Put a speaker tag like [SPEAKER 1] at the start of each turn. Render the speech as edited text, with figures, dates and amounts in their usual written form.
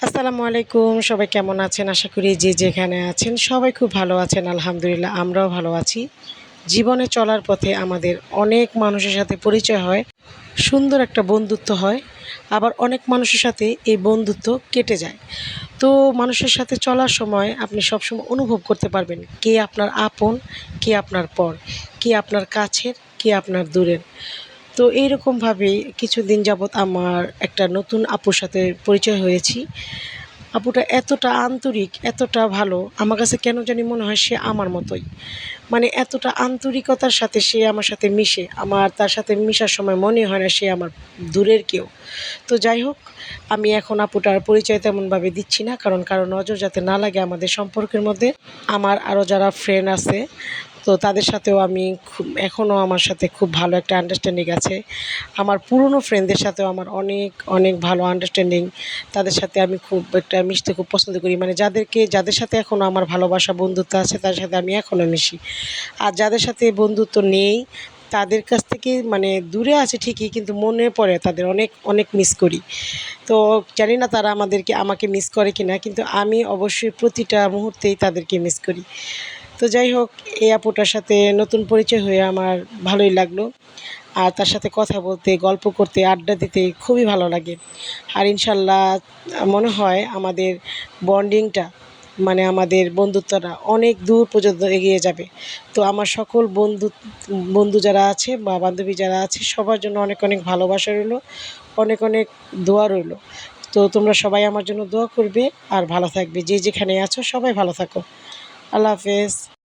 [SPEAKER 1] আসসালামু আলাইকুম। সবাই কেমন আছেন? আশা করি যে যেখানে আছেন সবাই খুব ভালো আছেন। আলহামদুলিল্লাহ আমরাও ভালো আছি। জীবনে চলার পথে আমাদের অনেক মানুষের সাথে পরিচয় হয়, সুন্দর একটা বন্ধুত্ব হয়। আবার অনেক মানুষের সাথে এই বন্ধুত্ব কেটে যায়। তো মানুষের সাথে চলার সময় আপনি সবসময় অনুভব করতে পারবেন কে আপনার আপন, কে আপনার পর, কে আপনার কাছের, কে আপনার দূরের। তো এইরকমভাবেই কিছুদিন যাবৎ আমার একটা নতুন আপুর সাথে পরিচয় হয়েছি। আপুটা এতটা আন্তরিক, এতটা ভালো, আমার কাছে কেন জানি মনে হয় সে আমার মতোই। মানে এতটা আন্তরিকতার সাথে সে আমার সাথে মিশে, আমার তার সাথে মিশার সময় মনে হয় না সে আমার দূরের কেউ। তো যাই হোক, আমি এখন আপুটার পরিচয় তেমনভাবে দিচ্ছি না, কারণ কারো নজর যাতে না লাগে আমাদের সম্পর্কের মধ্যে। আমার আরও যারা ফ্রেন্ড আছে, তো তাদের সাথেও আমি এখনও আমার সাথে খুব ভালো একটা আন্ডারস্ট্যান্ডিং আছে। আমার পুরনো ফ্রেন্ডদের সাথেও আমার অনেক অনেক ভালো আন্ডারস্ট্যান্ডিং। তাদের সাথে আমি খুব একটা মিশতে খুব পছন্দ করি। মানে যাদের সাথে এখনও আমার ভালোবাসা বন্ধুত্ব আছে তাদের সাথে আমি এখনও মিশি। আর যাদের সাথে বন্ধুত্ব নেই তাদের কাছ থেকে মানে দূরে আছে ঠিকই, কিন্তু মনে পড়ে তাদের অনেক অনেক মিস করি। তো জানি না তারা আমাকে মিস করে কিনা, কিন্তু আমি অবশ্যই প্রতিটা মুহূর্তেই তাদেরকে মিস করি। তো যাই হোক, এই আপুটার সাথে নতুন পরিচয় হয়ে আমার ভালোই লাগলো। আর তার সাথে কথা বলতে, গল্প করতে, আড্ডা দিতে খুবই ভালো লাগে। আর ইনশাল্লাহ মনে হয় আমাদের বন্ডিংটা, মানে আমাদের বন্ধুত্বটা অনেক দূর পর্যন্ত এগিয়ে যাবে। তো আমার সকল বন্ধু যারা আছে বা বান্ধবী যারা আছে সবার জন্য অনেক অনেক ভালোবাসা রইলো, অনেক অনেক দোয়া রইলো। তো তোমরা সবাই আমার জন্য দোয়া করবে আর ভালো থাকবে। যে যেখানে আছো সবাই ভালো থাকো। আল্লাহ হাফেজ।